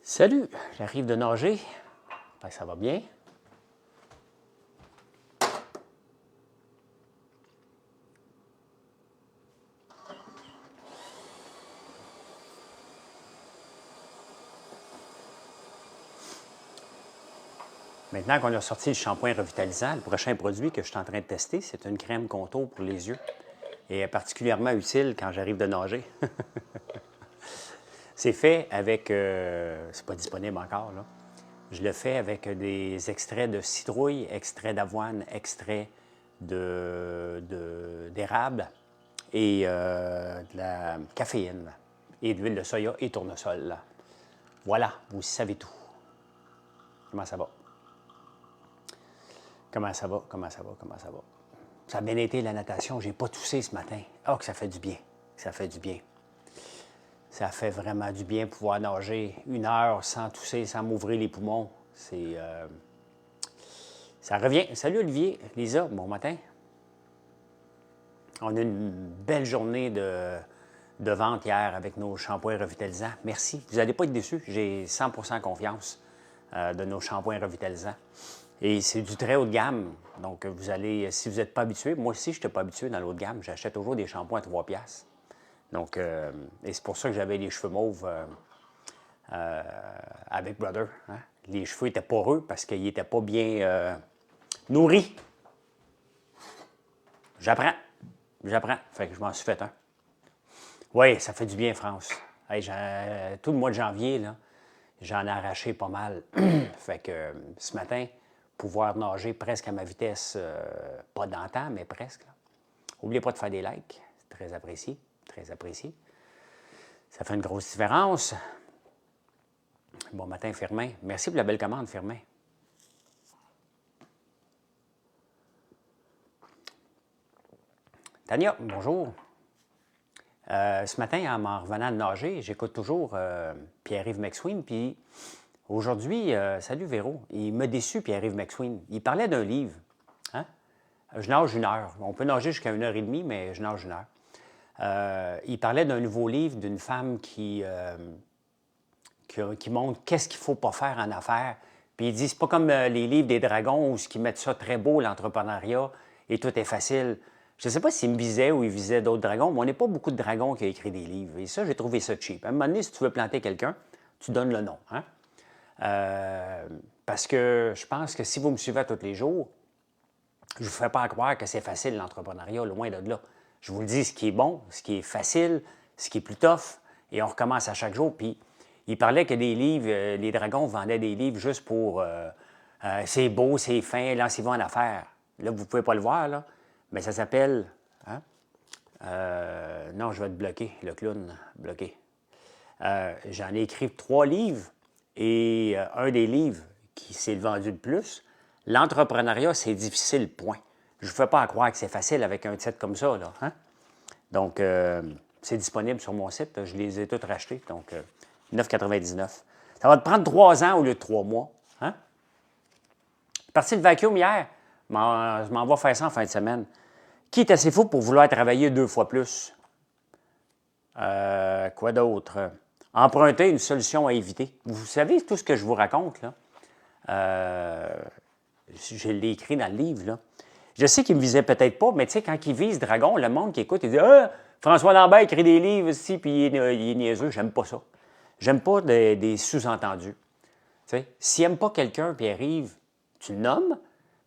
Salut, j'arrive de nager. Ben, ça va bien. Maintenant qu'on a sorti le shampoing revitalisant, le prochain produit que je suis en train de tester, c'est une crème contour pour les yeux. Et particulièrement utile quand j'arrive de nager. C'est fait avec... c'est pas disponible encore, là. Je le fais avec des extraits de citrouille, extraits d'avoine, extraits d'érable et de la caféine et d'huile de soya et tournesol. Voilà, vous savez tout. Comment ça va? Comment ça va? Comment ça va? Comment ça va? Ça a bien été la natation. J'ai pas toussé ce matin. Oh, que ça fait du bien. Ça fait du bien. Ça fait vraiment du bien pouvoir nager 1 heure sans tousser, sans m'ouvrir les poumons. C'est... ça revient. Salut Olivier, Lisa, bon matin. On a une belle journée de vente hier avec nos shampoings revitalisants. Merci. Vous n'allez pas être déçus. J'ai 100% confiance de nos shampoings revitalisants. Et c'est du très haut de gamme. Donc, vous allez, si vous n'êtes pas habitué, moi aussi, je n'étais pas habitué dans le haut de gamme. J'achète toujours des shampoings à 3 piastres. Donc, et c'est pour ça que j'avais les cheveux mauves avec Brother. Hein? Les cheveux étaient poreux parce qu'ils n'étaient pas bien nourris. J'apprends. J'apprends. Fait que je m'en suis fait un. Oui, ça fait du bien, France. Hey, tout le mois de janvier, là, j'en ai arraché pas mal. Fait que ce matin, pouvoir nager presque à ma vitesse, pas d'antan, mais presque. N'oubliez pas de faire des likes, c'est très apprécié, très apprécié. Ça fait une grosse différence. Bon matin, Firmin. Merci pour la belle commande, Firmin. Tania, bonjour. Ce matin, en m'en revenant de nager, j'écoute toujours Pierre-Yves McSween, puis aujourd'hui, salut Véro, il m'a déçu, Pierre-Yves McSween. Il parlait d'un livre. Hein? Je nage 1 heure. On peut nager jusqu'à 1 heure et demie, mais je nage 1 heure. Il parlait d'un nouveau livre d'une femme qui montre qu'est-ce qu'il ne faut pas faire en affaires. Puis il dit, c'est pas comme les livres des dragons où ils mettent ça très beau, l'entrepreneuriat, et tout est facile. Je ne sais pas s'il me visait ou il visait d'autres dragons, mais on n'est pas beaucoup de dragons qui ont écrit des livres. Et ça, j'ai trouvé ça cheap. À un moment donné, si tu veux planter quelqu'un, tu donnes le nom. Hein? Parce que je pense que si vous me suivez tous les jours, je ne vous fais pas croire que c'est facile l'entrepreneuriat, loin de là. Je vous le dis, ce qui est bon, ce qui est facile, ce qui est plus tough, et on recommence à chaque jour. Puis il parlait que des livres, les dragons vendaient des livres juste pour c'est beau, c'est fin, lancez-vous en affaires. Là, vous ne pouvez pas le voir, là, mais ça s'appelle. Hein? Non, je vais te bloquer, le clown, bloqué. J'en ai écrit 3 livres, et un des livres qui s'est vendu le plus, l'entrepreneuriat, c'est difficile, point. Je ne vous fais pas croire que c'est facile avec un titre comme ça, là. Hein? Donc, c'est disponible sur mon site. Je les ai tous rachetés. Donc, 9,99. Ça va te prendre 3 ans au lieu de 3 mois. Hein? Je suis parti le vacuum hier. Je m'en vais faire ça en fin de semaine. Qui est assez fou pour vouloir travailler 2 fois plus? Quoi d'autre? Emprunter une solution à éviter. Vous savez tout ce que je vous raconte, là? Je l'ai écrit dans le livre, là. Je sais qu'il ne me visait peut-être pas, mais tu sais, quand il vise Dragon, le monde qui écoute, il dit ah, François Lambert écrit des livres ici, puis il est niaiseux. J'aime pas ça. J'aime pas des sous-entendus. S'il n'aime pas quelqu'un, puis il arrive, tu le nommes,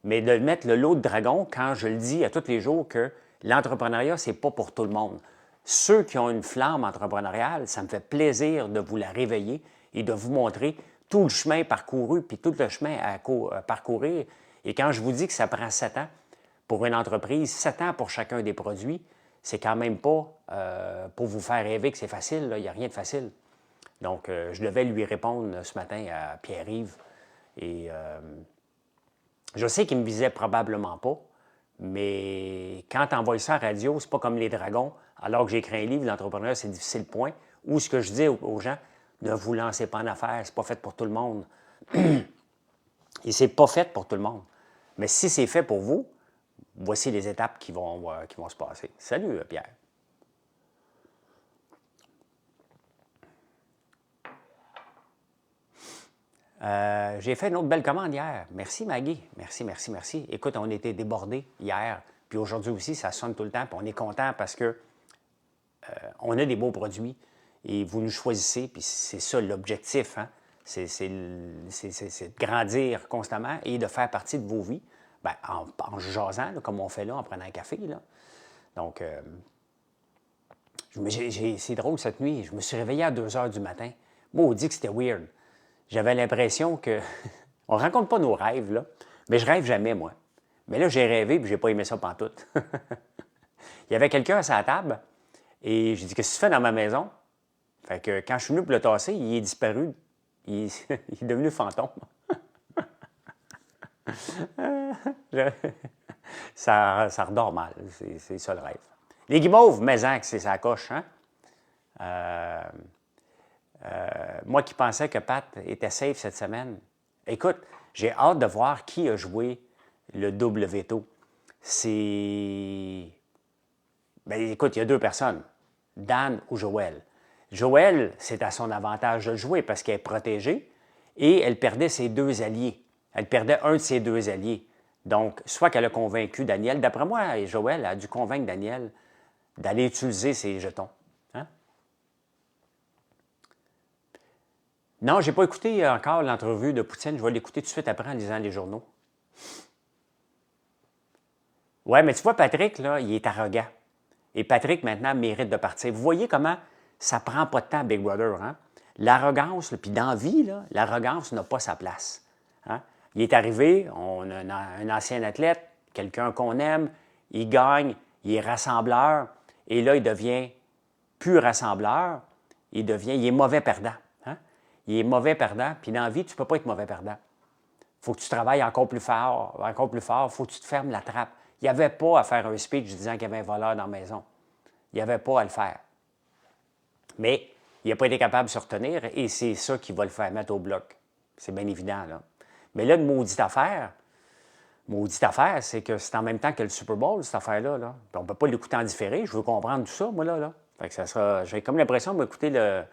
mais de mettre le lot de Dragon quand je le dis à tous les jours que l'entrepreneuriat, c'est pas pour tout le monde. Ceux qui ont une flamme entrepreneuriale, ça me fait plaisir de vous la réveiller et de vous montrer tout le chemin parcouru, puis tout le chemin à parcourir. Et quand je vous dis que ça prend 7 ans pour une entreprise, 7 ans pour chacun des produits, c'est quand même pas pour vous faire rêver que c'est facile. Il n'y a rien de facile. Donc, je devais lui répondre ce matin à Pierre-Yves. Et je sais qu'il ne me visait probablement pas, mais quand tu envoies ça à la radio, c'est pas comme les dragons. Alors que j'ai écrit un livre, l'entrepreneuriat, c'est difficile, point. Ou ce que je dis aux gens, ne vous lancez pas en affaires, c'est pas fait pour tout le monde. Et c'est pas fait pour tout le monde. Mais si c'est fait pour vous, voici les étapes qui vont se passer. Salut, Pierre. J'ai fait une autre belle commande hier. Merci, Maggie. Merci, merci, merci. Écoute, on était débordés hier. Puis aujourd'hui aussi, ça sonne tout le temps. Puis on est content parce que on a des beaux produits et vous nous choisissez. Puis c'est ça l'objectif. Hein? C'est de grandir constamment et de faire partie de vos vies. Bien, en jasant, là, comme on fait là, en prenant un café. Là. Donc, c'est drôle cette nuit. Je me suis réveillé à 2 heures du matin. Moi, on dit que c'était weird. J'avais l'impression que. On ne raconte pas nos rêves, là. Mais je rêve jamais, moi. Mais là, j'ai rêvé et je n'ai pas aimé ça pantoute. Il y avait quelqu'un à sa table et j'ai dit: qu'est-ce que tu fais dans ma maison? Fait que quand je suis venu pour le tasser, il est disparu. Il est devenu fantôme. ça redort mal. C'est ça le rêve. Les guimauves, maison, c'est sa coche, hein? Moi qui pensais que Pat était safe cette semaine. Écoute, j'ai hâte de voir qui a joué le double veto. C'est... Ben, écoute, il y a 2 personnes, Dan ou Joël. Joël, c'est à son avantage de jouer parce qu'elle est protégée et elle perdait ses 2 alliés. Elle perdait un de ses 2 alliés. Donc, soit qu'elle a convaincu Daniel. D'après moi, Joël a dû convaincre Daniel d'aller utiliser ses jetons. Hein? Non, je n'ai pas écouté encore l'entrevue de Poutine. Je vais l'écouter tout de suite après en lisant les journaux. Oui, mais tu vois, Patrick, là, il est arrogant. Et Patrick, maintenant, mérite de partir. Vous voyez comment ça ne prend pas de temps, Big Brother. Hein? L'arrogance, puis dans la vie, l'arrogance n'a pas sa place. Hein? Il est arrivé, on a un ancien athlète, quelqu'un qu'on aime, il gagne, il est rassembleur, et là, il devient plus rassembleur, il est mauvais perdant. Hein? Il est mauvais perdant, puis dans la vie, tu ne peux pas être mauvais perdant. Il faut que tu travailles encore plus fort, il faut que tu te fermes la trappe. Il n'y avait pas à faire un speech disant qu'il y avait un voleur dans la maison. Il n'y avait pas à le faire. Mais il n'a pas été capable de se retenir et c'est ça qui va le faire mettre au bloc. C'est bien évident, là. Mais là, une maudite affaire, c'est que c'est en même temps que le Super Bowl, cette affaire-là. Là. On ne peut pas l'écouter en différé. Je veux comprendre tout ça, moi, là. Fait que ça sera... J'ai comme l'impression de m'écouter le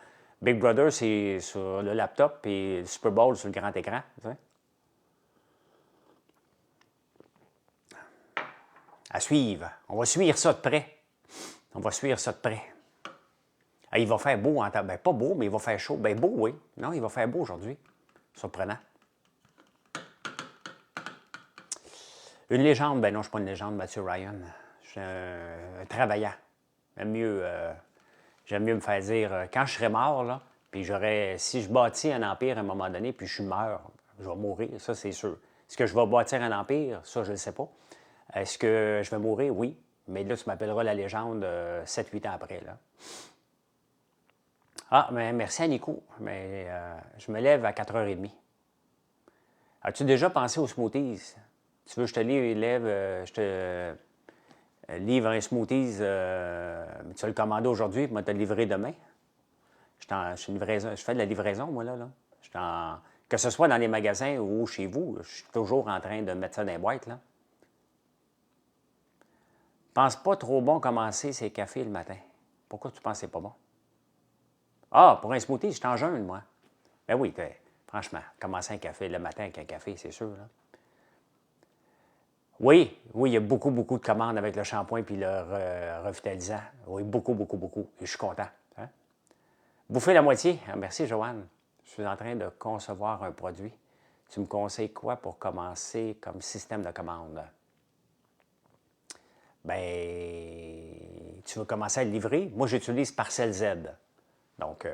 Big Brother c'est sur le laptop et le Super Bowl sur le grand écran. Tu sais? À suivre. On va suivre ça de près. Ah, il va faire beau en temps. Ben, pas beau, mais il va faire chaud. Ben, beau, oui. Non, il va faire beau aujourd'hui. Surprenant. Une légende. Ben non, je ne suis pas une légende, Matthew Ryan. Je suis un travaillant. J'aime mieux me faire dire, quand je serai mort, là, puis si je bâtis un empire à un moment donné, puis je meurs, je vais mourir, ça, c'est sûr. Est-ce que je vais bâtir un empire? Ça, je ne le sais pas. Est-ce que je vais mourir? Oui. Mais là, tu m'appelleras la légende 7-8 ans après, là. Ah, mais merci à Nico. Mais je me lève à 4h30. As-tu déjà pensé aux smoothies? Tu veux que je te livre un smoothies, tu vas le commander aujourd'hui, puis je vais te le livrer demain. Je fais de la livraison, moi, là. Que ce soit dans les magasins ou chez vous, je suis toujours en train de mettre ça dans les boîtes, là. Pense pas trop bon commencer ces cafés le matin. Pourquoi tu penses que c'est pas bon? Ah, pour un smoothie, je suis en jeûne, moi. Ben oui, franchement, commencer un café le matin avec un café, c'est sûr, là. Oui, il y a beaucoup, beaucoup de commandes avec le shampoing puis le revitalisant. Oui, beaucoup, beaucoup, beaucoup. Et je suis content. Hein? Bouffer la moitié. Ah, merci, Joanne. Je suis en train de concevoir un produit. Tu me conseilles quoi pour commencer comme système de commande? Ben, tu veux commencer à le livrer? Moi, j'utilise Parcelle Z. Donc,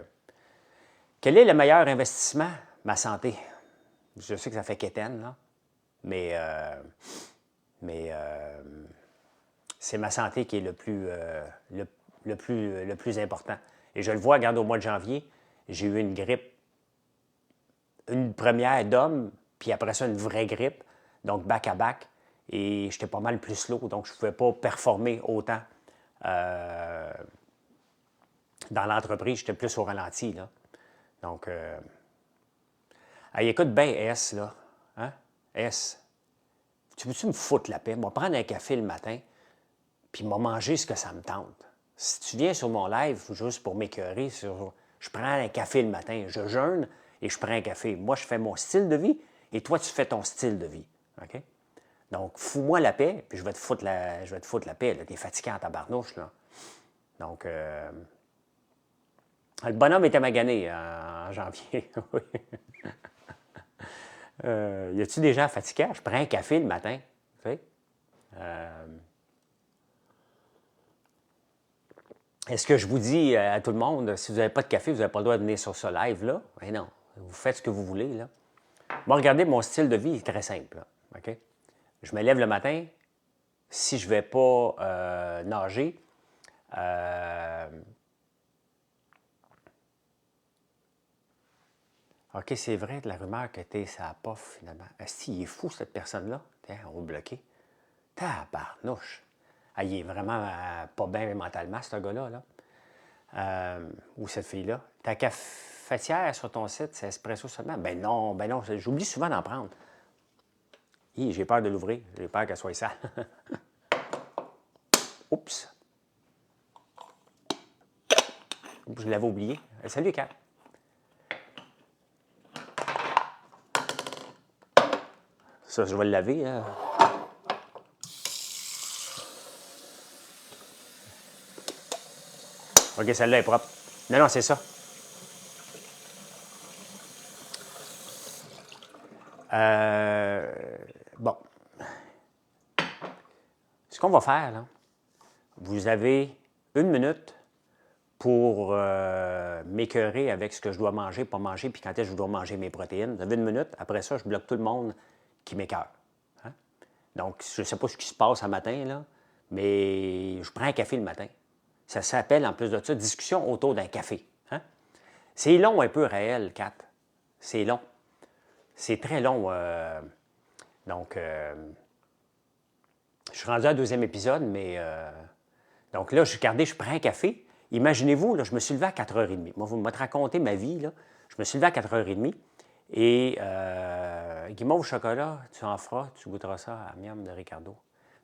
quel est le meilleur investissement? Ma santé. Je sais que ça fait quétaine, là. Mais c'est ma santé qui est le plus important. Et je le vois, regarde, au mois de janvier, j'ai eu une grippe, une première d'homme, puis après ça, une vraie grippe, donc back-à-back, et j'étais pas mal plus slow, donc je ne pouvais pas performer autant dans l'entreprise, j'étais plus au ralenti, là. Donc, écoute bien S, là, hein? S, tu veux-tu me foutre la paix? Je vais prendre un café le matin, puis m'a manger ce que ça me tente. Si tu viens sur mon live juste pour m'écœurer, je prends un café le matin, je jeûne et je prends un café. Moi, je fais mon style de vie et toi, tu fais ton style de vie. OK? Donc, fous-moi la paix, puis je vais te foutre la paix. Tu es fatigué en tabarnouche, là. Donc, le bonhomme était magané en janvier. Oui. Y a-tu des gens fatigués? Je prends un café le matin. Tu sais? Est-ce que je vous dis à tout le monde, si vous n'avez pas de café, vous n'avez pas le droit de venir sur ce live-là? Mais non, vous faites ce que vous voulez, là. Moi, regardez, mon style de vie est très simple, là. OK? Je me lève le matin. Si je ne vais pas nager, OK, c'est vrai, de la rumeur que t'es ça pof, finalement. Si, il est fou, cette personne-là. Tiens, on va bloquer. Tabarnouche. Ah, il est vraiment pas bien mentalement, ce gars-là. Là. Ou cette fille-là. Ta cafetière sur ton site, c'est espresso seulement? Ben non. J'oublie souvent d'en prendre. J'ai peur de l'ouvrir. J'ai peur qu'elle soit sale. Oups. Je l'avais oublié. Salut, Kat. Ça, je vais le laver. Hein. OK, celle-là est propre. Non, c'est ça. Bon. Ce qu'on va faire, là, vous avez 1 minute pour m'écœurer avec ce que je dois manger, pas manger, puis quand est-ce que je dois manger mes protéines. Vous avez 1 minute. Après ça, je bloque tout le monde qui m'écœure. Hein? Donc, je ne sais pas ce qui se passe un matin, là, mais je prends un café le matin. Ça s'appelle, en plus de ça, discussion autour d'un café. Hein? C'est long un peu, réel, Kat. C'est long. C'est très long. Donc, je suis rendu à 2e épisode, mais... donc là, je prends un café. Imaginez-vous, là, je me suis levé à 4h30. Moi, vous m'avez raconté ma vie. Là. Je me suis levé à 4h30. Et guimauve au chocolat, tu en feras, tu goûteras ça à miam de Ricardo.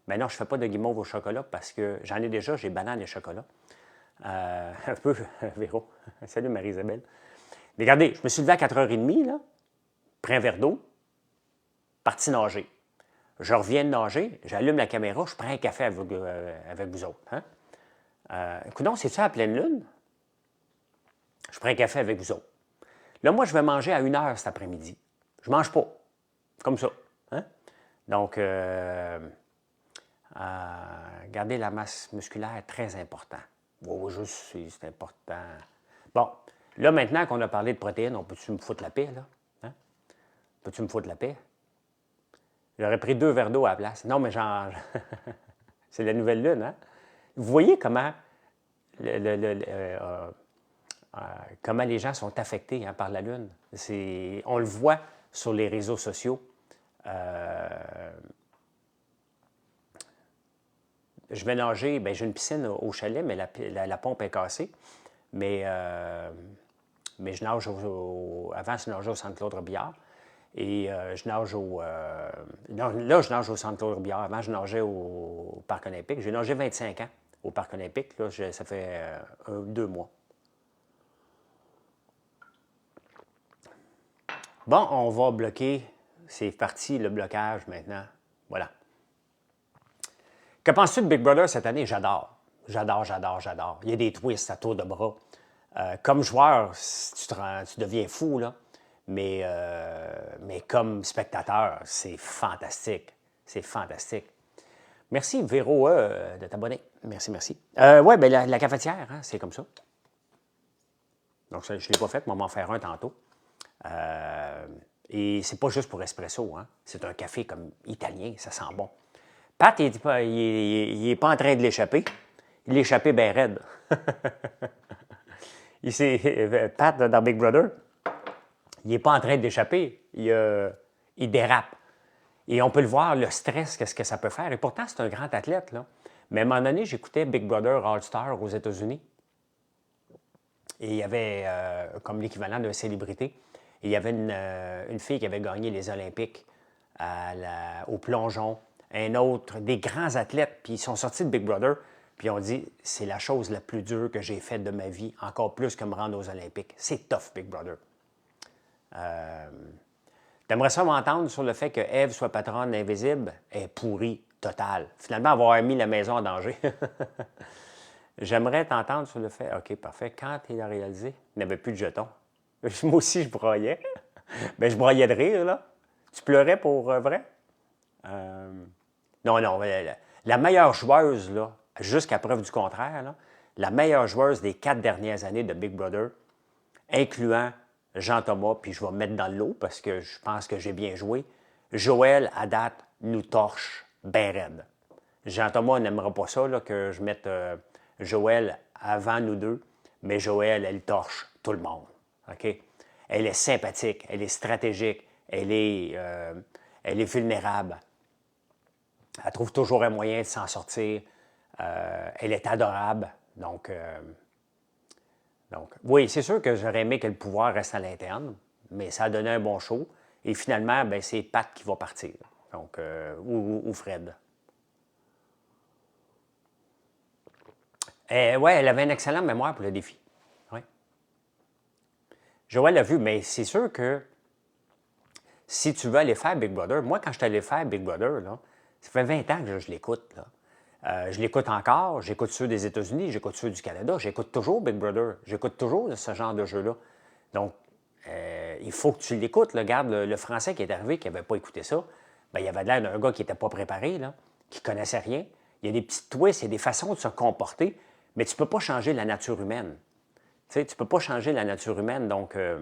Mais non, je ne fais pas de guimauve au chocolat parce que j'en ai déjà, j'ai banane et chocolat. Un peu, Véro. Salut Marie-Isabelle. Regardez, je me suis levé à 4h30, là, pris un verre d'eau, parti nager. Je reviens de nager, j'allume la caméra, je prends un café avec vous autres. Hein? Écoute, c'est ça à pleine lune? Je prends un café avec vous autres. Là, moi, je vais manger à 1h cet après-midi. Je ne mange pas. Comme ça. Hein? Donc, garder la masse musculaire, très important. Oui, juste, c'est important. Bon, là, maintenant qu'on a parlé de protéines, on peut-tu me foutre la paix, là? Hein? Peux-tu me foutre la paix? J'aurais pris 2 verres d'eau à la place. Non, mais genre, c'est la nouvelle lune, hein? Vous voyez comment, comment les gens sont affectés hein, par la lune. On le voit sur les réseaux sociaux. Je vais nager, bien, j'ai une piscine au chalet, mais la pompe est cassée. Mais je nage avant, je nageais au Centre Claude-Robillard. Et je nage là, je nage au Centre Claude-Robillard. Avant, je nageais au Parc olympique. J'ai nagé 25 ans au Parc olympique. Là, ça fait 2 mois. Bon, on va bloquer. C'est parti, le blocage maintenant. Voilà. Que penses-tu de Big Brother cette année? J'adore. J'adore. Il y a des twists à tour de bras. Comme joueur, tu deviens fou, là. Mais comme spectateur, c'est fantastique. C'est fantastique. Merci, Véro, de t'abonner. Merci. Oui, bien, la cafetière, hein, c'est comme ça. Donc, ça, je ne l'ai pas fait, mais on va m'en faire un tantôt. Et c'est pas juste pour espresso, hein. C'est un café comme italien, ça sent bon. Pat, il n'est pas en train de l'échapper. Il l'échappait bien raide. Pat, dans Big Brother, il n'est pas en train d'échapper. Il dérape. Et on peut le voir, le stress, qu'est-ce que ça peut faire. Et pourtant, c'est un grand athlète, là. Mais à un moment donné, j'écoutais Big Brother All-Star aux États-Unis. Et il y avait comme l'équivalent d'une célébrité. Et il y avait une fille qui avait gagné les Olympiques au plongeon. Un autre, des grands athlètes. Puis ils sont sortis de Big Brother. Puis ils ont dit, c'est la chose la plus dure que j'ai faite de ma vie, encore plus que me rendre aux Olympiques. C'est tough, Big Brother. T'aimerais ça m'entendre sur le fait que Ève soit patronne invisible? Elle est pourrie, totale. Finalement, avoir mis la maison en danger. J'aimerais t'entendre sur le fait. OK, parfait. Quand il a réalisé, il n'avait plus de jetons. Moi aussi, je broyais. Ben, je broyais de rire, là. Tu pleurais pour vrai? Non, non. La meilleure joueuse, là, jusqu'à preuve du contraire, là, la meilleure joueuse des 4 dernières années de Big Brother, incluant Jean-Thomas, puis je vais me mettre dans l'eau parce que je pense que j'ai bien joué. Joël, à date, nous torche bien raide. Jean-Thomas n'aimera pas ça, là, que je mette Joël avant nous deux, mais Joël, elle torche tout le monde. OK? Elle est sympathique, elle est stratégique, elle est vulnérable. Elle trouve toujours un moyen de s'en sortir. Elle est adorable. Donc, oui, c'est sûr que j'aurais aimé que le pouvoir reste à l'interne, mais ça a donné un bon show. Et finalement, ben, c'est Pat qui va partir. Donc, ou Fred. Oui, elle avait une excellente mémoire pour le défi. Ouais. Joël l'a vu, mais c'est sûr que si tu veux aller faire Big Brother, moi, quand je suis allé faire Big Brother, là, ça fait 20 ans que je l'écoute. Je l'écoute encore, j'écoute ceux des États-Unis, j'écoute ceux du Canada, j'écoute toujours Big Brother, j'écoute toujours ce genre de jeu-là. Donc, il faut que tu l'écoutes. Regarde, le Français qui est arrivé, qui n'avait pas écouté ça, bien, il avait l'air d'un gars qui n'était pas préparé, là, qui ne connaissait rien. Il y a des petits twists, il y a des façons de se comporter, mais tu ne peux pas changer la nature humaine. Tu ne peux pas changer la nature humaine, donc... à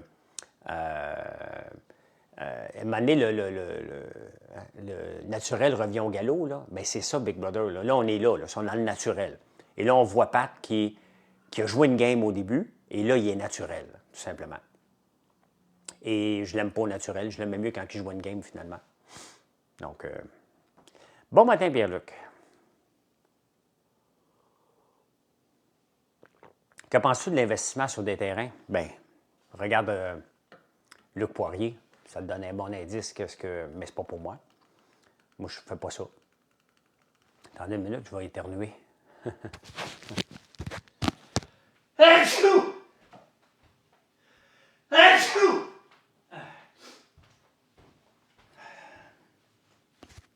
un moment donné, le naturel revient au galop, là. Bien, c'est ça, Big Brother. Là, on est là, on est dans le naturel. Et là, on voit Pat qui a joué une game au début, et là, il est naturel, tout simplement. Et je l'aime pas au naturel, je l'aime mieux quand il joue une game, finalement. Donc, bon matin, Pierre-Luc. Que penses-tu de l'investissement sur des terrains? Bien, regarde Luc Poirier. Ça te donne un bon indice, mais c'est pas pour moi. Moi, je fais pas ça. Attendez une minute, je vais éternuer. Achou! Achou!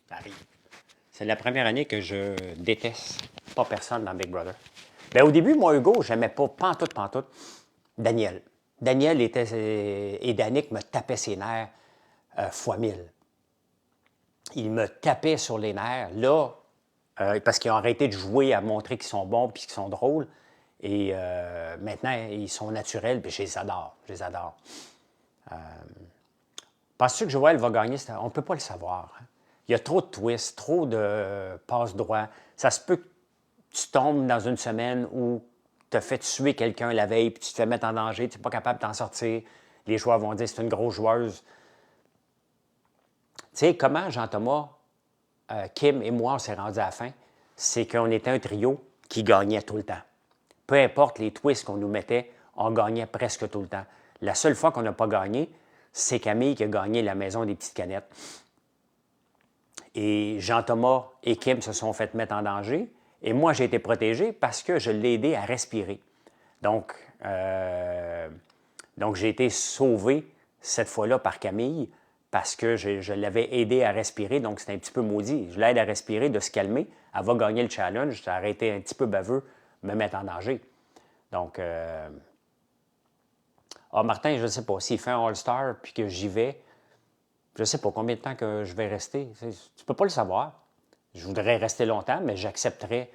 Ça arrive. C'est la première année que je déteste pas personne dans Big Brother. Bien, au début, moi, Hugo, j'aimais pas pantoute, Daniel. Daniel et Danick me tapaient ses nerfs fois 1000. Ils me tapaient sur les nerfs. Là, parce qu'ils ont arrêté de jouer à montrer qu'ils sont bons puis qu'ils sont drôles. Et maintenant, ils sont naturels, puis je les adore. Je les adore. Penses-tu que Joël va gagner? On ne peut pas le savoir. Hein? Il y a trop de twists, trop de passe-droits. Ça se peut que tu tombes dans une semaine où tu as fait tuer quelqu'un la veille, puis tu te fais mettre en danger, tu n'es pas capable de t'en sortir. Les joueurs vont dire c'est une grosse joueuse. Tu sais, comment Jean-Thomas, Kim et moi, on s'est rendus à la fin? C'est qu'on était un trio qui gagnait tout le temps. Peu importe les twists qu'on nous mettait, on gagnait presque tout le temps. La seule fois qu'on n'a pas gagné, c'est Camille qui a gagné la maison des petites canettes. Et Jean-Thomas et Kim se sont fait mettre en danger. Et moi, j'ai été protégé parce que je l'ai aidé à respirer. Donc j'ai été sauvé cette fois-là par Camille parce que je l'avais aidé à respirer. Donc, c'était un petit peu maudit. Je l'aide à respirer, de se calmer. Elle va gagner le challenge. Ça aurait été un petit peu baveux, me mettre en danger. Donc, Martin, je ne sais pas. S'il fait un All-Star puis que j'y vais, je ne sais pas combien de temps que je vais rester. Tu ne peux pas le savoir. Je voudrais rester longtemps, mais j'accepterais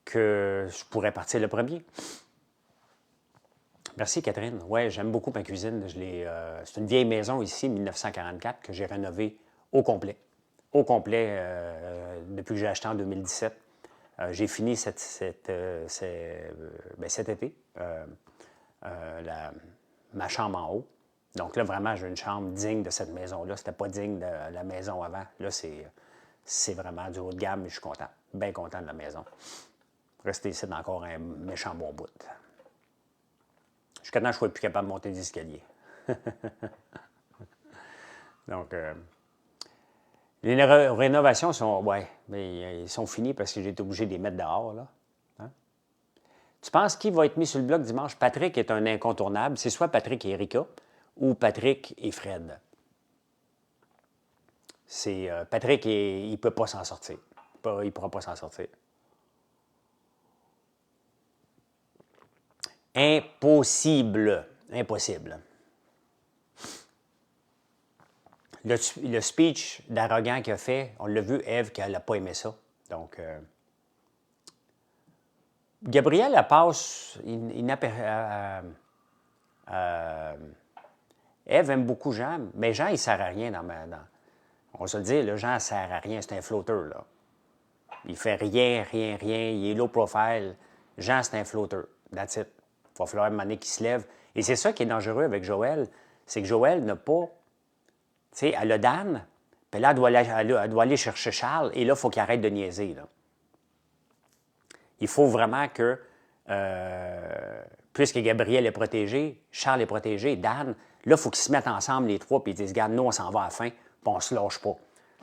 que je pourrais partir le premier. Merci, Catherine. Oui, j'aime beaucoup ma cuisine. C'est une vieille maison ici, 1944, que j'ai rénovée au complet. Au complet, depuis que j'ai acheté en 2017. J'ai fini cet été, ma chambre en haut. Donc là, vraiment, j'ai une chambre digne de cette maison-là. C'était pas digne de la maison avant. Là, c'est vraiment du haut de gamme, mais je suis content. Bien content de la maison. Rester ici encore un méchant bon bout. Jusqu'à maintenant, je ne suis plus capable de monter des escaliers. Donc, les rénovations sont, mais ils sont finis parce que j'ai été obligé de les mettre dehors, là. Hein? Tu penses qui va être mis sur le bloc dimanche? Patrick est un incontournable. C'est soit Patrick et Erika, ou Patrick et Fred. Patrick, il ne peut pas s'en sortir. Il ne pourra pas s'en sortir. Impossible. Impossible. Le speech d'arrogant qu'il a fait, on l'a vu, Ève, qu'elle n'a pas aimé ça. Donc, Gabriel, elle passe. Ève aime beaucoup Jean, mais Jean, il ne sert à rien on va se le dire, le Jean ne sert à rien, c'est un flotteur, là. Il fait rien, rien, rien, il est low profile. Jean, c'est un flotteur. That's it. Il va falloir un moment donné qu'il se lève. Et c'est ça qui est dangereux avec Joël, c'est que Joël n'a pas. Tu sais, elle a Dan, puis là, elle doit aller chercher Charles, et là, il faut qu'il arrête de niaiser, là. Il faut vraiment que, puisque Gabriel est protégé, Charles est protégé, Dan, là, il faut qu'ils se mettent ensemble, les trois, puis ils disent, regarde, nous, on s'en va à la fin, puis on ne se lâche pas.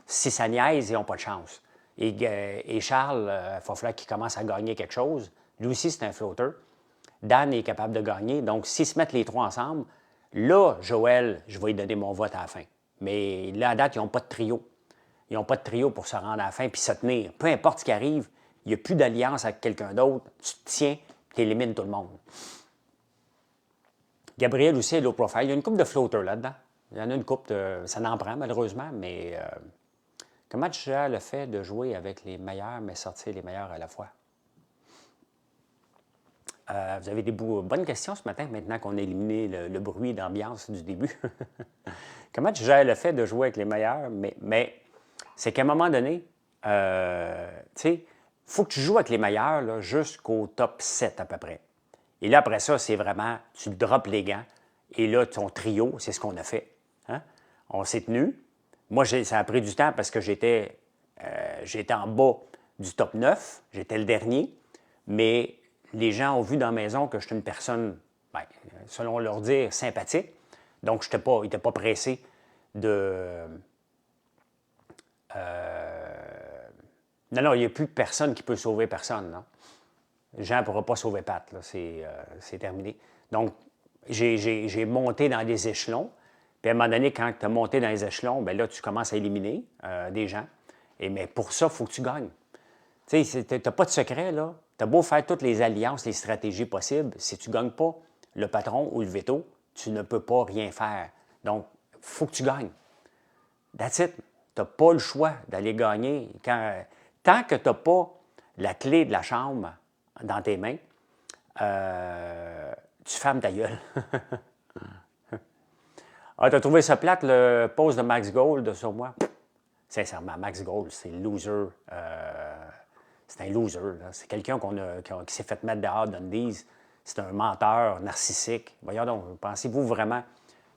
Si ça niaise, ils n'ont pas de chance. Et Charles, il va falloir qu'il commence à gagner quelque chose. Lui aussi, c'est un flotteur. Dan est capable de gagner. Donc, s'ils se mettent les trois ensemble, là, Joël, je vais lui donner mon vote à la fin. Mais là, à date, ils n'ont pas de trio. Ils n'ont pas de trio pour se rendre à la fin puis se tenir. Peu importe ce qui arrive, il n'y a plus d'alliance avec quelqu'un d'autre. Tu te tiens, tu élimines tout le monde. Gabriel aussi est low profile. Il y a une couple de flotteurs là-dedans. Il y en a une couple, ça n'en prend malheureusement, mais comment tu gères le fait de jouer avec les meilleurs, mais sortir les meilleurs à la fois? Vous avez des bonnes questions ce matin, maintenant qu'on a éliminé le bruit d'ambiance du début. Comment tu gères le fait de jouer avec les meilleurs? Mais c'est qu'à un moment donné, tu sais, il faut que tu joues avec les meilleurs jusqu'au top 7 à peu près. Et là, après ça, c'est vraiment, tu drops les gants. Et là, ton trio, c'est ce qu'on a fait. Hein? On s'est tenu. Moi, ça a pris du temps parce que j'étais en bas du top 9. J'étais le dernier. Mais les gens ont vu dans la maison que j'étais une personne, bien, selon leur dire, sympathique. Donc, ils n'étaient pas pressés de... Non, il n'y a plus personne qui peut sauver personne. Non? Jean ne pourra pas sauver Pat. C'est terminé. Donc, j'ai monté dans des échelons. Puis à un moment donné, quand tu as monté dans les échelons, bien là, tu commences à éliminer des gens. Mais pour ça, il faut que tu gagnes. Tu sais, tu n'as pas de secret, là. Tu as beau faire toutes les alliances, les stratégies possibles. Si tu ne gagnes pas le patron ou le veto, tu ne peux pas rien faire. Donc, il faut que tu gagnes. That's it. Tu n'as pas le choix d'aller gagner. Tant que tu n'as pas la clé de la chambre dans tes mains, tu fermes ta gueule. Ah, tu as trouvé ça plate, le post de Max Gold sur moi? Sincèrement, Max Gold, c'est loser. C'est un loser. C'est quelqu'un qui s'est fait mettre dehors d'Undies. C'est un menteur narcissique. Voyons donc, pensez-vous vraiment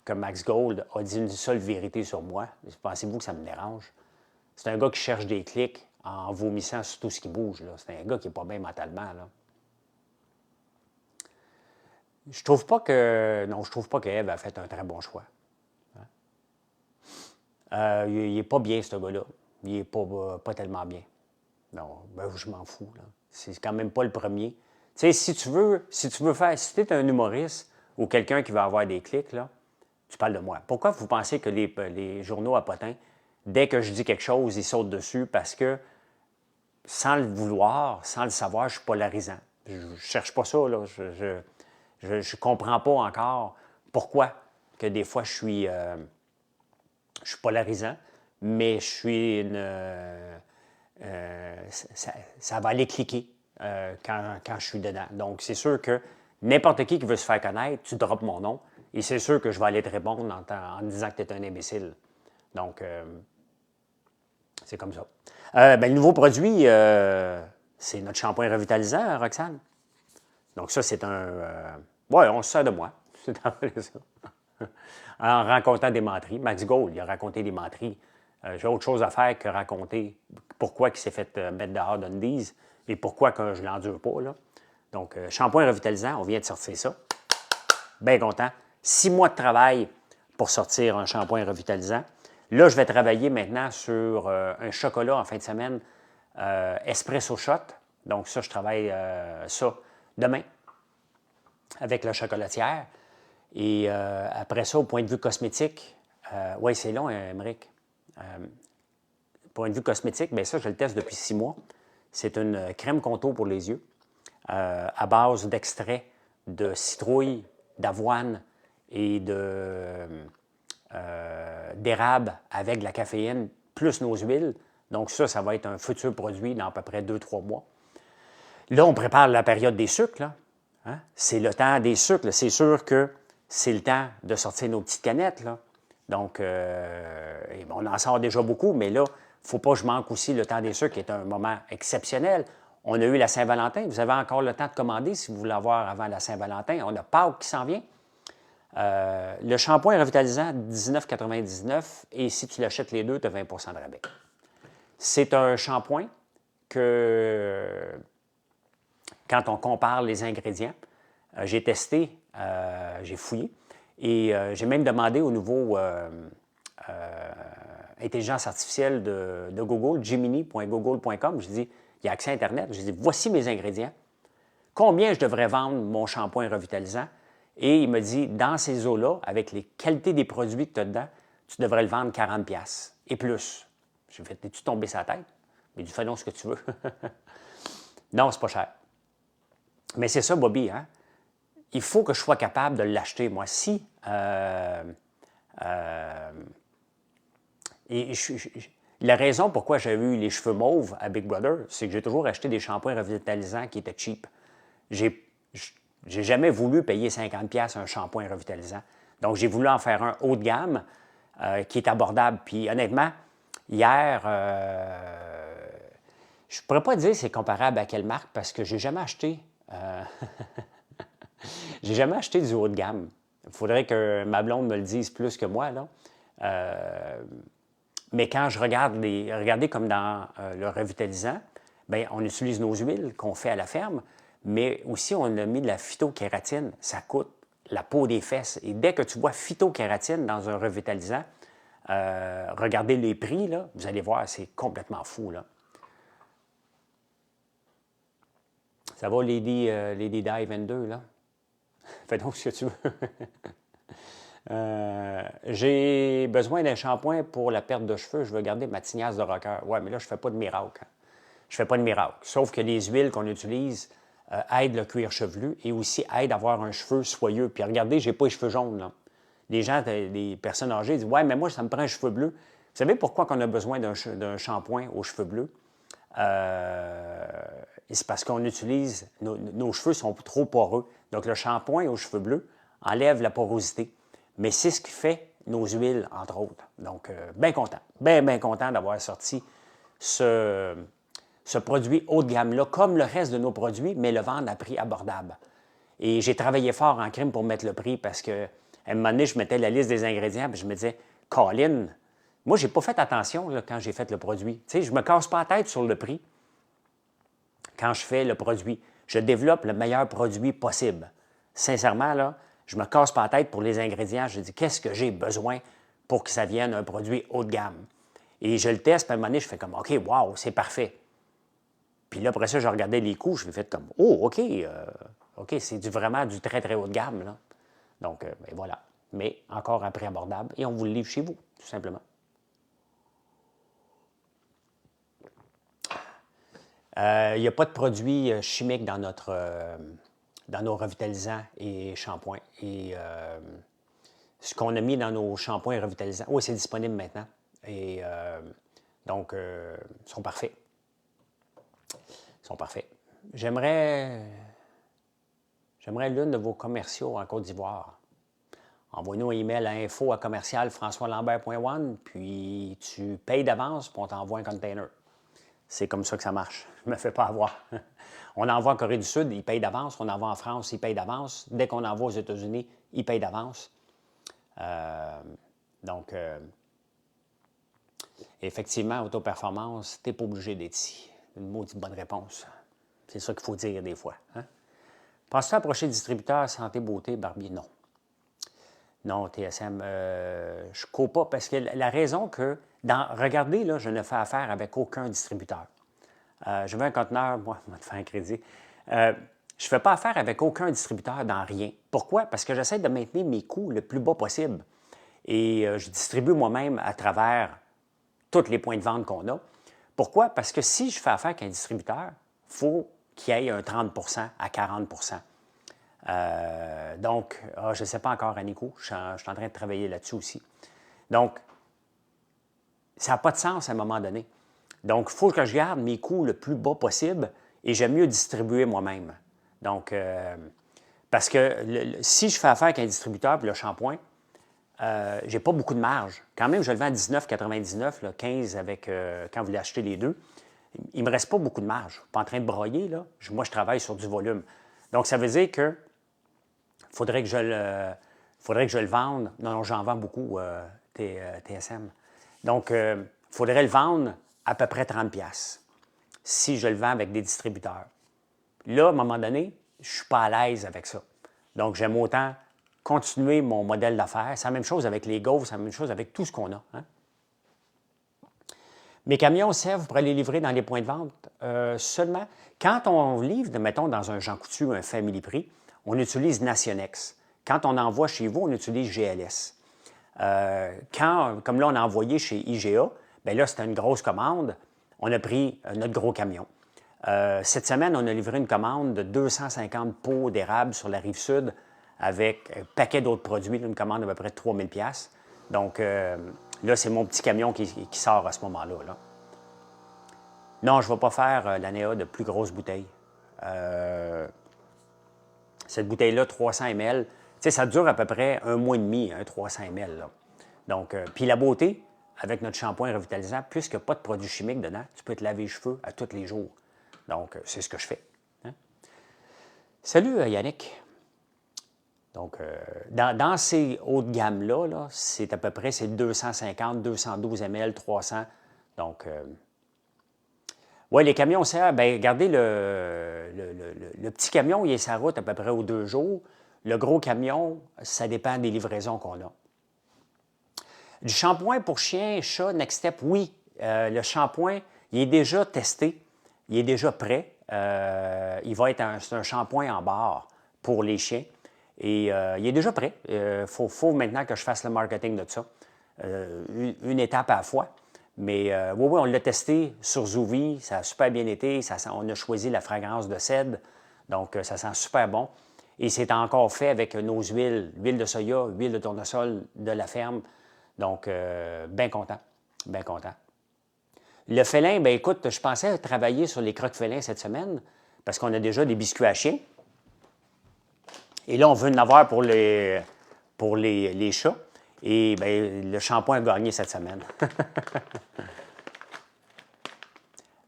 que Max Gold a dit une seule vérité sur moi? Pensez-vous que ça me dérange? C'est un gars qui cherche des clics en vomissant sur tout ce qui bouge. C'est un gars qui n'est pas bien mentalement. Là. Je trouve pas que. Non, je trouve pas qu'Ève a fait un très bon choix. Il n'est pas bien, ce gars-là. Il n'est pas tellement bien. Non, ben, je m'en fous. Là. C'est quand même pas le premier. Tu sais, si tu veux faire. Si tu es un humoriste ou quelqu'un qui va avoir des clics, là, tu parles de moi. Pourquoi vous pensez que les journaux à potins, dès que je dis quelque chose, ils sautent dessus parce que, sans le vouloir, sans le savoir, je suis polarisant. Je ne cherche pas ça, là. Je ne comprends pas encore pourquoi que des fois je suis polarisant, mais je suis ça va aller cliquer quand je suis dedans. Donc, c'est sûr que n'importe qui veut se faire connaître, tu droppes mon nom, et c'est sûr que je vais aller te répondre en disant que tu es un imbécile. Donc, c'est comme ça. Le nouveau produit, c'est notre shampoing revitalisant, Roxane. Donc, ça, c'est un... oui, on se sert de moi. C'est ça. En racontant des menteries. Max Gold, il a raconté des menteries. J'ai autre chose à faire que raconter pourquoi il s'est fait mettre dehors d'Undies et pourquoi que je ne l'endure pas. Là. Donc, shampoing revitalisant, on vient de sortir ça. Bien content. 6 mois de travail pour sortir un shampoing revitalisant. Là, je vais travailler maintenant sur un chocolat en fin de semaine, espresso shot. Donc, ça, je travaille ça demain avec la chocolatière. Et après ça, au point de vue cosmétique, oui, c'est long, Émeric. Point de vue cosmétique, bien ça, je le teste depuis 6 mois. C'est une crème contour pour les yeux à base d'extrait de citrouille, d'avoine et d'érable avec de la caféine, plus nos huiles. Donc ça va être un futur produit dans à peu près 2-3 mois. Là, on prépare la période des sucres. Là. Hein? C'est le temps des sucres. Là. C'est sûr que c'est le temps de sortir nos petites canettes. Là. Donc, on en sort déjà beaucoup, mais là, il ne faut pas que je manque aussi le temps des sucres, qui est un moment exceptionnel. On a eu la Saint-Valentin. Vous avez encore le temps de commander si vous voulez avoir avant la Saint-Valentin. On a Pâques qui s'en vient. Le shampoing revitalisant, 19,99 et si tu l'achètes les deux, tu as 20 de rabais. C'est un shampoing que, quand on compare les ingrédients, j'ai testé, j'ai fouillé et j'ai même demandé au nouveau intelligence artificielle de Google, gemini.google.com, j'ai dit, il y a accès à Internet, j'ai dit, voici mes ingrédients. Combien je devrais vendre mon shampoing revitalisant? Et il me dit, dans ces eaux-là, avec les qualités des produits que tu as dedans, tu devrais le vendre 40$ et plus. J'ai fait, es-tu tombé sa tête? Mais tu fais donc ce que tu veux. Non, c'est pas cher. Mais c'est ça, Bobby, hein? Il faut que je sois capable de l'acheter, moi. Si la raison pourquoi j'avais eu les cheveux mauves à Big Brother, c'est que j'ai toujours acheté des shampoings revitalisants qui étaient cheap. J'ai jamais voulu payer 50$ un shampoing revitalisant. Donc, j'ai voulu en faire un haut de gamme qui est abordable. Puis, honnêtement, hier, je ne pourrais pas dire c'est comparable à quelle marque parce que j'ai jamais acheté. J'ai jamais acheté du haut de gamme. Il faudrait que ma blonde me le dise plus que moi, là. Mais quand je regarde regardez comme dans le revitalisant, bien, on utilise nos huiles qu'on fait à la ferme, mais aussi on a mis de la phytokératine. Ça coûte la peau des fesses. Et dès que tu vois phytokératine dans un revitalisant, regardez les prix, là, vous allez voir, c'est complètement fou, là. Ça va, Lady Di 22, là? Fais donc ce que tu veux. J'ai besoin d'un shampoing pour la perte de cheveux. Je veux garder ma tignasse de rocker. Oui, mais là, je ne fais pas de miracle. Hein. Je ne fais pas de miracle. Sauf que les huiles qu'on utilise aident le cuir chevelu et aussi aident à avoir un cheveu soyeux. Puis regardez, je n'ai pas les cheveux jaunes. Là. Les gens, les personnes âgées disent « Ouais, mais moi, ça me prend un cheveu bleu. » Vous savez pourquoi on a besoin d'un shampoing aux cheveux bleus? C'est parce qu'on utilise, nos cheveux sont trop poreux. Donc, le shampoing aux cheveux bleus enlève la porosité. Mais c'est ce qui fait nos huiles, entre autres. Donc, bien content, bien content d'avoir sorti ce produit haut de gamme-là, comme le reste de nos produits, mais le vendre à prix abordable. Et j'ai travaillé fort en crime pour mettre le prix parce qu'à un moment donné, je mettais la liste des ingrédients et je me disais, Colin, moi, je n'ai pas fait attention là, quand j'ai fait le produit. Tu sais, je ne me casse pas la tête sur le prix quand je fais le produit. Je développe le meilleur produit possible. Sincèrement, là, je ne me casse pas la tête pour les ingrédients. Je dis, qu'est-ce que j'ai besoin pour que ça vienne un produit haut de gamme? Et je le teste, puis à un moment donné, je fais comme, OK, wow, c'est parfait. Puis là, après ça, je regardais les coûts, je me fais comme, oh, OK, OK, c'est vraiment du très, très haut de gamme. Là. Donc, ben voilà. Mais encore un prix abordable. Et on vous le livre chez vous, tout simplement. Il n'y a pas de produits chimiques dans nos revitalisants et shampoings. Et ce qu'on a mis dans nos shampoings revitalisants, oui, c'est disponible maintenant. Et donc, ils sont parfaits. Ils sont parfaits. J'aimerais l'une de vos commerciaux en Côte d'Ivoire. Envoie-nous un email à info@commercial-françoislambert.one, puis tu payes d'avance, puis on t'envoie un container. C'est comme ça que ça marche. Je ne me fais pas avoir. On envoie en Corée du Sud, ils payent d'avance. On envoie en France, ils payent d'avance. Dès qu'on envoie aux États-Unis, ils payent d'avance. Donc, effectivement, autoperformance, tu n'es pas obligé d'être ici. Une maudite bonne réponse. C'est ça qu'il faut dire des fois. Hein? Penses-tu approcher le distributeur Santé Beauté Barbier? Non. Non, TSM, je ne cours pas parce que la raison que, regardez, là, je ne fais affaire avec aucun distributeur. Je veux un conteneur, moi, je vais te faire un crédit. Je ne fais pas affaire avec aucun distributeur dans rien. Pourquoi? Parce que j'essaie de maintenir mes coûts le plus bas possible. Et je distribue moi-même à travers tous les points de vente qu'on a. Pourquoi? Parce que si je fais affaire avec un distributeur, il faut qu'il y ait un 30 à 40 donc, je ne sais pas encore à Nico, je suis en train de travailler là-dessus aussi. Donc, ça n'a pas de sens à un moment donné. Donc, il faut que je garde mes coûts le plus bas possible et j'aime mieux distribuer moi-même. Donc, parce que si je fais affaire avec un distributeur pour le shampoing, je n'ai pas beaucoup de marge. Quand même, je le vends à 19,99, 15 avec, quand vous l'achetez les deux. Il ne me reste pas beaucoup de marge. Je ne suis pas en train de broyer, là. Moi, je travaille sur du volume. Donc, ça veut dire que faudrait que je le vende. Non, j'en vends beaucoup, TSM. Donc, il faudrait le vendre à peu près 30$ si je le vends avec des distributeurs. Là, à un moment donné, je ne suis pas à l'aise avec ça. Donc, j'aime autant continuer mon modèle d'affaires. C'est la même chose avec les gaufres, c'est la même chose avec tout ce qu'on a. Hein? Mes camions servent pour aller livrer dans les points de vente seulement. Quand on livre, mettons, dans un Jean Coutu, un Family Prix, on utilise Nationex. Quand on envoie chez vous, on utilise GLS. Comme là, on a envoyé chez IGA, bien là, c'était une grosse commande. On a pris notre gros camion. Cette semaine, on a livré une commande de 250 pots d'érable sur la rive sud avec un paquet d'autres produits, une commande d'à peu près 3000$. Donc, là, c'est mon petit camion qui sort à ce moment-là. Là. Non, je ne vais pas faire l'ANEA de plus grosses bouteilles. Cette bouteille-là, 300 ml, tu sais, ça dure à peu près un mois et demi, 300 ml. Là. Donc, puis la beauté, avec notre shampoing revitalisant, puisqu'il n'y a pas de produits chimiques dedans, tu peux te laver les cheveux à tous les jours. Donc, c'est ce que je fais. Hein? Salut, Yannick. Donc, dans ces hauts de gamme-là, -là, c'est à peu près 250, 212 ml, 300. Donc, oui, les camions servent. Bien, regardez, le petit camion, il est sur la route à peu près aux 2 jours. Le gros camion, ça dépend des livraisons qu'on a. Du shampoing pour chien, chat, Next Step, oui. Le shampoing, il est déjà testé. Il est déjà prêt. Il va être c'est un shampoing en barre pour les chiens. Et il est déjà prêt. Il faut maintenant que je fasse le marketing de ça. Une étape à la fois. Mais oui, on l'a testé sur Zouvi. Ça a super bien été. On a choisi la fragrance de cèdre. Donc, ça sent super bon. Et c'est encore fait avec nos huiles. Huile de soya, huile de tournesol de la ferme. Donc, bien content. Bien content. Le félin, bien écoute, je pensais travailler sur les croques félins cette semaine parce qu'on a déjà des biscuits à chien. Et là, on veut en avoir pour les chats. Et bien, le shampoing a gagné cette semaine.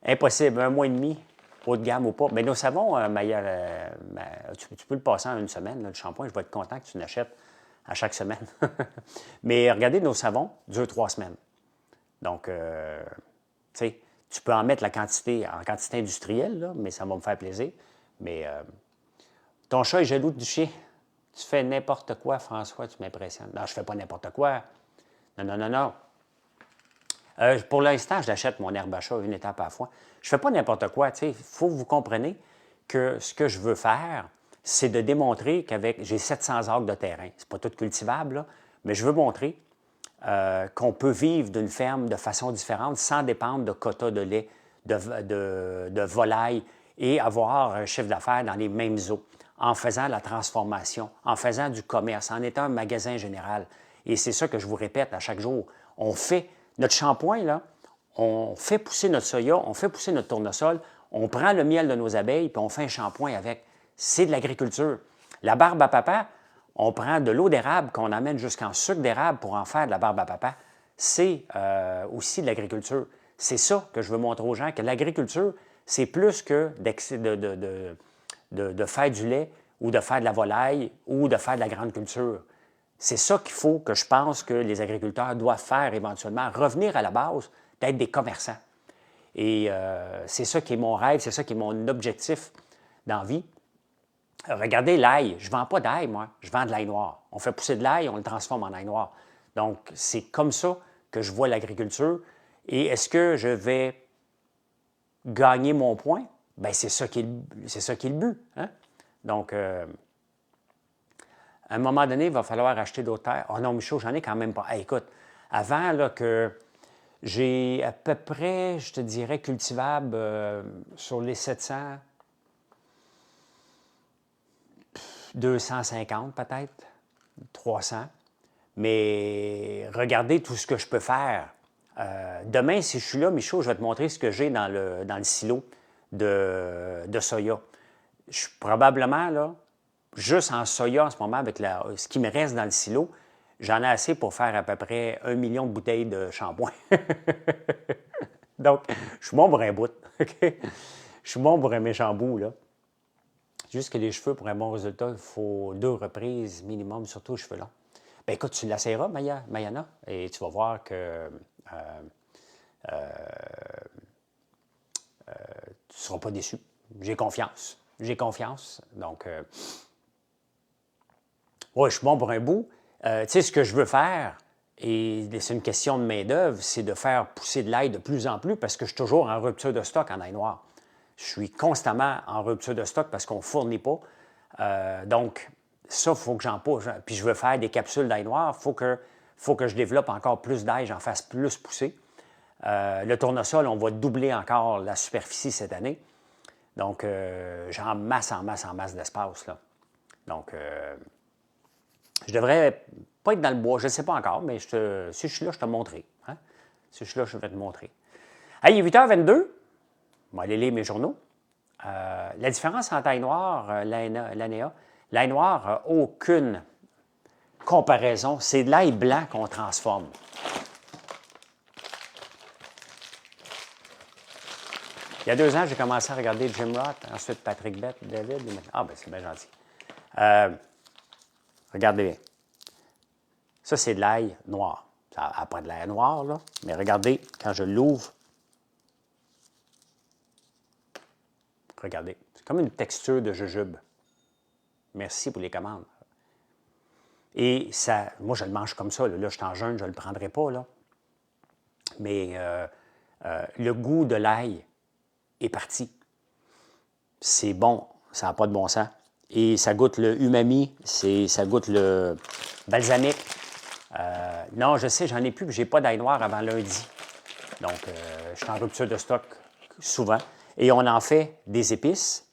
Impossible, un mois et demi, haut de gamme ou pas. Mais nos savons, tu peux le passer en une semaine, là, le shampoing. Je vais être content que tu l'achètes à chaque semaine. Mais regardez, nos savons durent 3 semaines. Donc, tu sais, tu peux en mettre en quantité industrielle, là, mais ça va me faire plaisir. Mais ton chat est jaloux du chien. Tu fais n'importe quoi, François, tu m'impressionnes. Non, je ne fais pas n'importe quoi. Non. Pour l'instant, j'achète mon herbe à chat une étape à la fois. Je ne fais pas n'importe quoi. Il faut que vous compreniez que ce que je veux faire, c'est de démontrer j'ai 700 acres de terrain. Ce n'est pas tout cultivable, là, mais je veux montrer qu'on peut vivre d'une ferme de façon différente sans dépendre de quotas de lait, de volailles et avoir un chiffre d'affaires dans les mêmes eaux, en faisant la transformation, en faisant du commerce, en étant un magasin général. Et c'est ça que je vous répète à chaque jour. On fait notre shampoing, là, on fait pousser notre soya, on fait pousser notre tournesol, on prend le miel de nos abeilles puis on fait un shampoing avec. C'est de l'agriculture. La barbe à papa, on prend de l'eau d'érable qu'on amène jusqu'en sucre d'érable pour en faire de la barbe à papa. C'est aussi de l'agriculture. C'est ça que je veux montrer aux gens, que l'agriculture, c'est plus que de faire du lait ou de faire de la volaille ou de faire de la grande culture. C'est ça qu'il faut que je pense que les agriculteurs doivent faire éventuellement, revenir à la base, d'être des commerçants. Et c'est ça qui est mon rêve, c'est ça qui est mon objectif dans la vie. Regardez l'ail, je ne vends pas d'ail, moi, je vends de l'ail noir. On fait pousser de l'ail, on le transforme en ail noir. Donc, c'est comme ça que je vois l'agriculture. Et est-ce que je vais gagner mon point? Bien, c'est ça qui est le but. Hein? Donc, à un moment donné, il va falloir acheter d'autres terres. Oh non, Michaud, j'en ai quand même pas. Hey, écoute, avant là, que j'ai à peu près, je te dirais, cultivable sur les 700, 250 peut-être, 300. Mais regardez tout ce que je peux faire. Demain, si je suis là, Michaud, je vais te montrer ce que j'ai dans le silo de soya. Je suis probablement, là, juste en soya en ce moment, avec ce qui me reste dans le silo, j'en ai assez pour faire à peu près 1 million de bouteilles de shampoing. Donc, je suis bon pour un bout. OK? Je suis bon pour un méchant bout, là. Juste que les cheveux, pour un bon résultat, il faut 2 reprises minimum, surtout les cheveux longs. Bien, écoute, tu l'essayeras, Mayana, et tu vas voir que tu ne seras pas déçu. J'ai confiance. J'ai confiance. Donc, oui, je suis bon pour un bout. Tu sais, ce que je veux faire, et c'est une question de main-d'œuvre, c'est de faire pousser de l'ail de plus en plus parce que je suis toujours en rupture de stock en ail noir. Je suis constamment en rupture de stock parce qu'on ne fournit pas. Donc, ça, il faut que j'en pousse. Puis je veux faire des capsules d'ail noir. Faut que je développe encore plus d'ail, j'en fasse plus pousser. Le tournesol, on va doubler encore la superficie cette année. Donc, j'ai en masse d'espace, là. Donc, je devrais pas être dans le bois, je ne sais pas encore, mais si je suis là, je te montrerai. Hein? Si je suis là, je vais te montrer. Hey, il est 8h22. Je vais aller lire mes journaux. La différence en taille noire, l'ANEA, l'ail noir, aucune comparaison. C'est de l'ail blanc qu'on transforme. Il y a 2 ans, j'ai commencé à regarder Jim Roth, ensuite Patrick Bett, David. Ah, ben c'est bien gentil. Regardez bien. Ça, c'est de l'ail noir. Ça n'a pas de l'ail noir, là. Mais regardez, quand je l'ouvre, regardez. C'est comme une texture de jujube. Merci pour les commandes. Et ça, moi, je le mange comme ça. Là, je suis en jeûne, je ne le prendrai pas, là. Mais le goût de l'ail est parti. C'est bon, ça n'a pas de bon sens. Et ça goûte le umami, ça goûte le balsamique. Non, je sais, j'en ai plus, puis j'ai pas d'ail noir avant lundi. Donc, je suis en rupture de stock souvent. Et on en fait des épices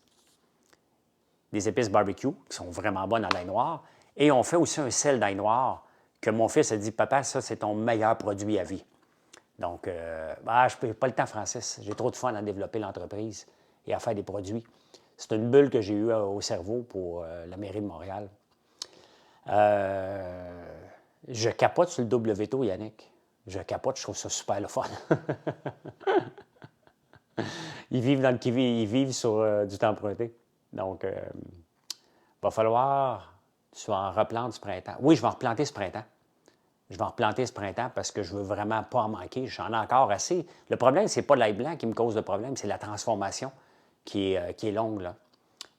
barbecue, qui sont vraiment bonnes en l'ail noir. Et on fait aussi un sel d'ail noir que mon fils a dit, papa, ça, c'est ton meilleur produit à vie. Donc, je n'ai pas le temps, Francis. J'ai trop de fun à développer l'entreprise et à faire des produits. C'est une bulle que j'ai eue au cerveau pour la mairie de Montréal. Je capote sur le double veto, Yannick. Je capote, je trouve ça super le fun. Ils vivent dans le kiwi, ils vivent sur du temps emprunté. Donc, il va falloir que tu en replantes ce printemps. Oui, je vais en replanter ce printemps. Je vais en replanter ce printemps parce que je veux vraiment pas en manquer. J'en ai encore assez. Le problème, c'est pas l'ail blanc qui me cause le problème, c'est la transformation qui est longue, là.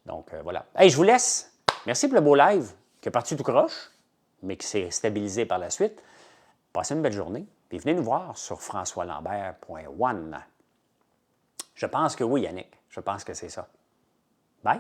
Donc, voilà. Hey, je vous laisse. Merci pour le beau live qui est parti tout croche, mais qui s'est stabilisé par la suite. Passez une belle journée. Puis venez nous voir sur françoislambert.one. Je pense que oui, Yannick. Je pense que c'est ça. Bye.